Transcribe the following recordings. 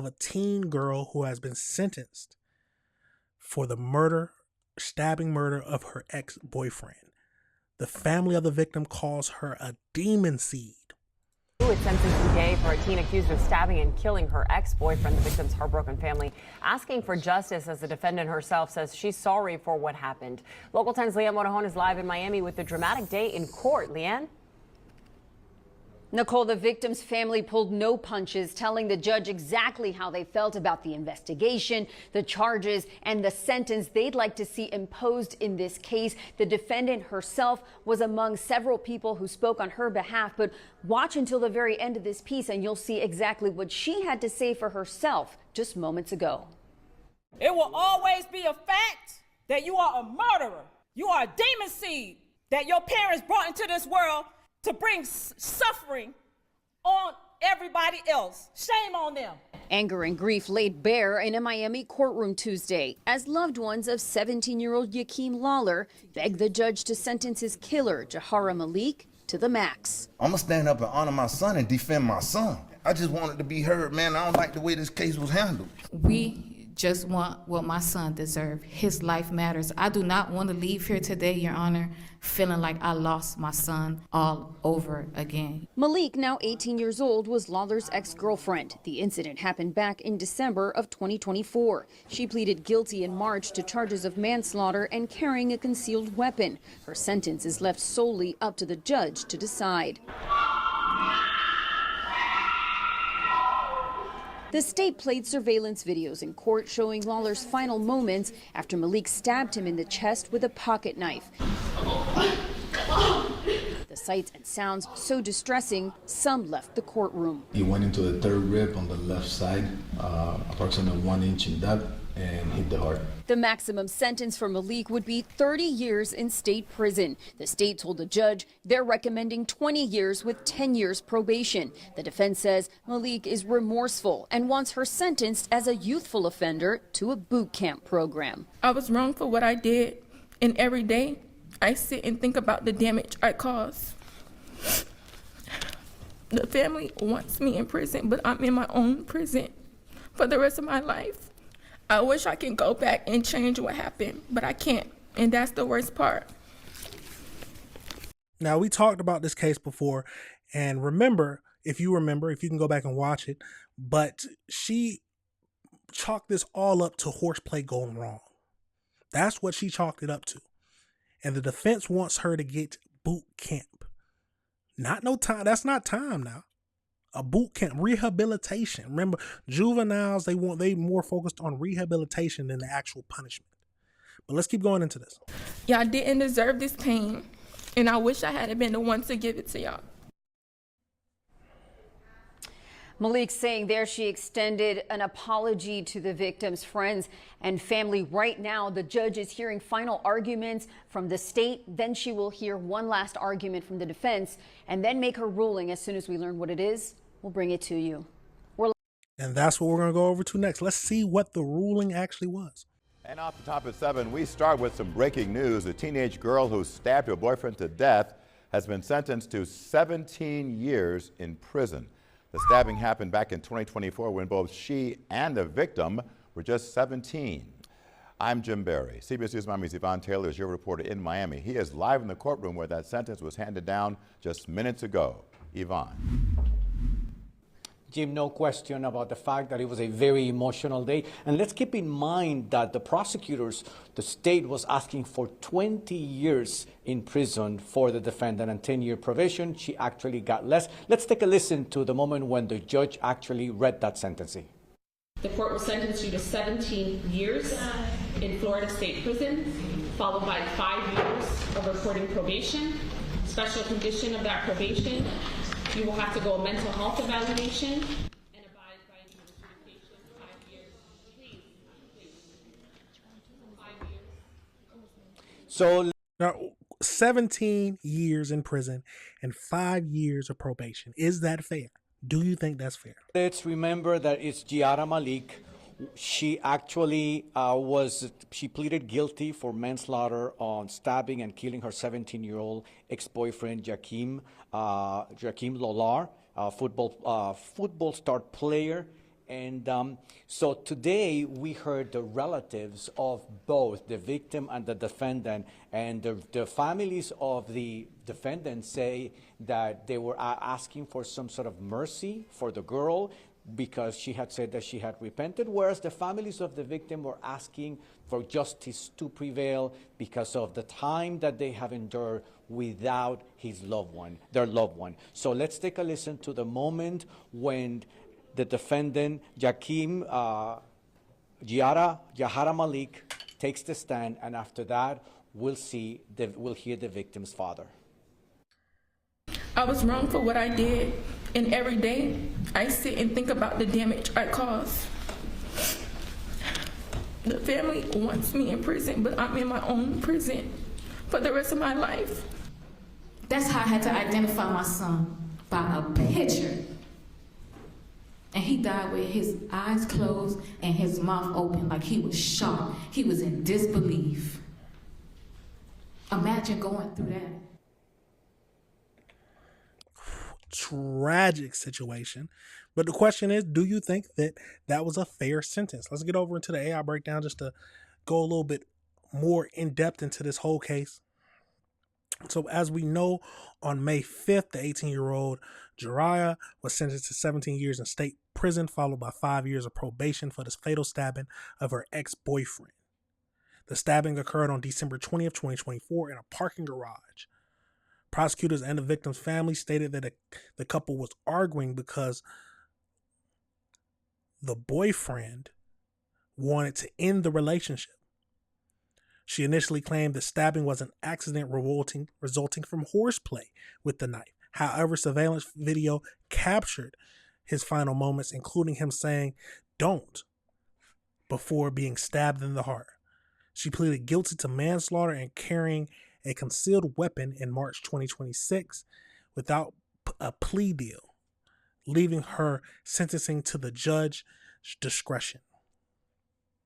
of a teen girl who has been sentenced for the stabbing murder of her ex-boyfriend. The family of the victim calls her a demon seed. It's sentenced today for a teen accused of stabbing and killing her ex-boyfriend. The victim's heartbroken family asking for justice, as the defendant herself says she's sorry for what happened. Local 10's Leanne Monajon is live in Miami with the dramatic day in court. Leanne? Nicole, the victim's family pulled no punches, telling the judge exactly how they felt about the investigation, the charges, and the sentence they'd like to see imposed in this case. The defendant herself was among several people who spoke on her behalf, but watch until the very end of this piece and you'll see exactly what she had to say for herself just moments ago. It will always be a fact that you are a murderer. You are a demon seed that your parents brought into this world to bring suffering on everybody else. Shame on them. Anger and grief laid bare in a Miami courtroom Tuesday as loved ones of 17-year-old Yakeem Lawler begged the judge to sentence his killer, Jahara Malik, to the max. I'm gonna stand up and honor my son and defend my son. I just wanted to be heard, man. I don't like the way this case was handled. We just want what my son deserves. His life matters. I do not want to leave here today, Your Honor, feeling like I lost my son all over again. Malik, now 18 years old, was Lawler's ex-girlfriend. The incident happened back in December of 2024. She pleaded guilty in March to charges of manslaughter and carrying a concealed weapon. Her sentence is left solely up to the judge to decide. The state played surveillance videos in court showing Lawler's final moments after Malik stabbed him in the chest with a pocket knife. The sights and sounds so distressing, some left the courtroom. He went into the third rib on the left side, approximately 1 inch in depth, and hit the heart. The maximum sentence for Malik would be 30 years in state prison. The state told the judge they're recommending 20 years with 10 years probation. The defense says Malik is remorseful and wants her sentenced as a youthful offender to a boot camp program. I was wrong for what I did, and every day I sit and think about the damage I caused. The family wants me in prison, but I'm in my own prison for the rest of my life. I wish I could go back and change what happened, but I can't, and that's the worst part. Now, we talked about this case before, and remember, if you can go back and watch it, but she chalked this all up to horseplay going wrong. That's what she chalked it up to. And the defense wants her to get boot camp. Not no time. That's not time now. A boot camp, rehabilitation. Remember, juveniles, they more focused on rehabilitation than the actual punishment. But let's keep going into this. Y'all didn't deserve this pain, and I wish I hadn't been the one to give it to y'all. Malik saying there she extended an apology to the victim's friends and family. Right now, the judge is hearing final arguments from the state. Then she will hear one last argument from the defense and then make her ruling. As soon as we learn what it is, we'll bring it to you. And that's what we're going to go over to next. Let's see what the ruling actually was. And off the top at 7, we start with some breaking news. A teenage girl who stabbed her boyfriend to death has been sentenced to 17 years in prison. The stabbing happened back in 2024 when both she and the victim were just 17. I'm Jim Barry. CBS News Miami's Yvonne Taylor is your reporter in Miami. He is live in the courtroom where that sentence was handed down just minutes ago. Yvonne. Jim, no question about the fact that it was a very emotional day. And let's keep in mind that the prosecutors, the state was asking for 20 years in prison for the defendant and 10-year probation. She actually got less. Let's take a listen to the moment when the judge actually read that sentencing. The court will sentence you to 17 years in Florida State Prison, followed by 5 years of reporting probation. Special condition of that probation, you will have to go a mental health evaluation and abide by adjudication 5 years. Please. 5 years. So now, 17 years in prison and 5 years of probation. Is that fair? Do you think that's fair? Let's remember that it's Jahara Malik. She actually she pleaded guilty for manslaughter on stabbing and killing her 17-year-old ex-boyfriend, Yakeem Lawler, football star player. And so today we heard the relatives of both the victim and the defendant, and the families of the defendant say that they were asking for some sort of mercy for the girl because she had said that she had repented, whereas the families of the victim were asking for justice to prevail because of the time that they have endured without their loved one. So let's take a listen to the moment when the defendant, Yahara Malik, takes the stand, and after that, we'll hear the victim's father. I was wrong for what I did, and every day I sit and think about the damage I caused. The family wants me in prison, but I'm in my own prison for the rest of my life. That's how I had to identify my son, by a picture. And he died with his eyes closed and his mouth open, like he was shocked. He was in disbelief. Imagine going through that. Tragic situation. But the question is, do you think that that was a fair sentence? Let's get over into the AI breakdown just to go a little bit more in depth into this whole case. So as we know, on May 5th, the 18-year-old Jiraiya was sentenced to 17 years in state prison, followed by 5 years of probation for this fatal stabbing of her ex-boyfriend. The stabbing occurred on December 20th, 2024 in a parking garage. Prosecutors and the victim's family stated that the couple was arguing because the boyfriend wanted to end the relationship. She initially claimed the stabbing was an accident resulting from horseplay with the knife. However, surveillance video captured his final moments, including him saying, "Don't," before being stabbed in the heart. She pleaded guilty to manslaughter and carrying a concealed weapon in March 2026 without a plea deal, leaving her sentencing to the judge's discretion.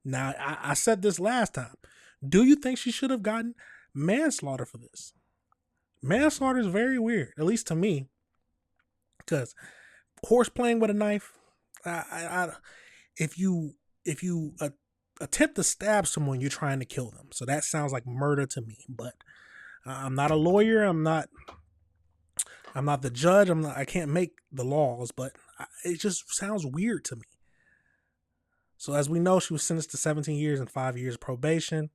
Now, I said this last time. Do you think she should have gotten manslaughter for this? Manslaughter is very weird, at least to me, because horse playing with a knife, if you attempt to stab someone, you're trying to kill them. So that sounds like murder to me. But I'm not a lawyer. I'm not the judge. I can't make the laws, but it just sounds weird to me. So as we know, she was sentenced to 17 years and 5 years of probation,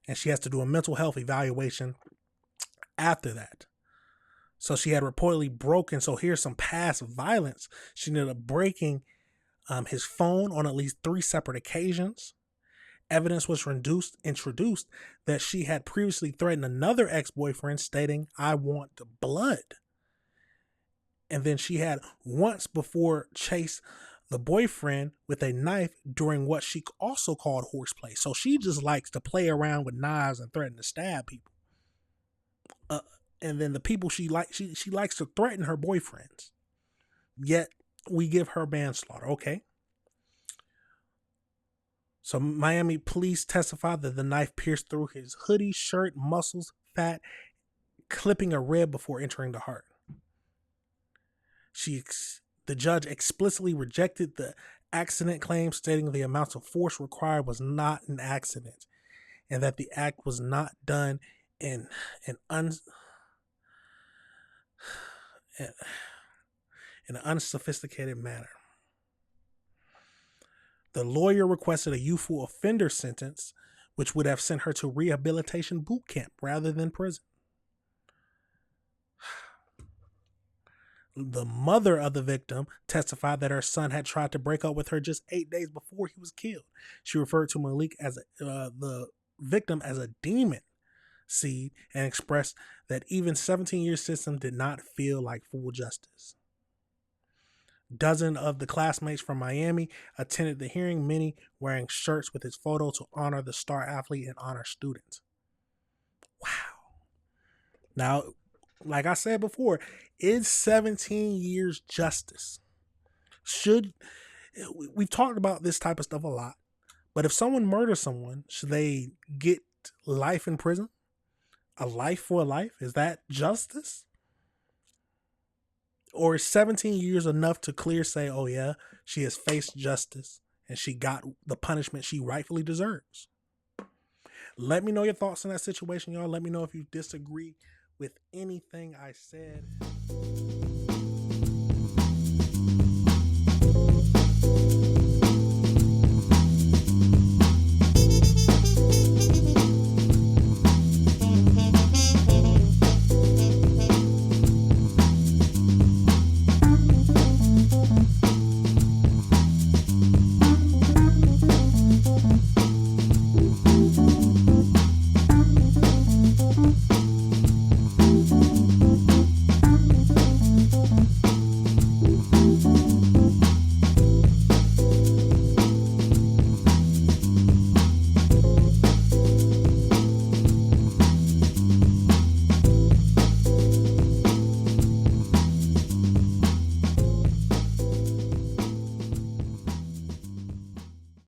and she has to do a mental health evaluation after that. So she had reportedly broken. So here's some past violence. She ended up breaking his phone on at least 3 separate occasions. Evidence was introduced that she had previously threatened another ex-boyfriend, stating, "I want the blood." And then she had once before chased the boyfriend with a knife during what she also called horseplay. So she just likes to play around with knives and threaten to stab people. And then the people she likes to threaten her boyfriends. Yet we give her manslaughter. Okay. So Miami police testified that the knife pierced through his hoodie, shirt, muscles, fat, clipping a rib before entering the heart. The judge explicitly rejected the accident claim, stating the amount of force required was not an accident and that the act was not done in an unsophisticated manner. The lawyer requested a youthful offender sentence, which would have sent her to rehabilitation boot camp rather than prison. The mother of the victim testified that her son had tried to break up with her just 8 days before he was killed. She referred to Malik as the victim as a demon seed and expressed that even 17-year system did not feel like full justice. Dozens of the classmates from Miami attended the hearing, many wearing shirts with his photo to honor the star athlete and honor students. Wow. Now, like I said before, is 17 years justice? We've talked about this type of stuff a lot, but if someone murders someone, should they get life in prison? A life for a life? Is that justice? Or is 17 years enough to clear say, oh yeah, she has faced justice and she got the punishment she rightfully deserves? Let me know your thoughts on that situation, y'all. Let me know if you disagree with anything I said.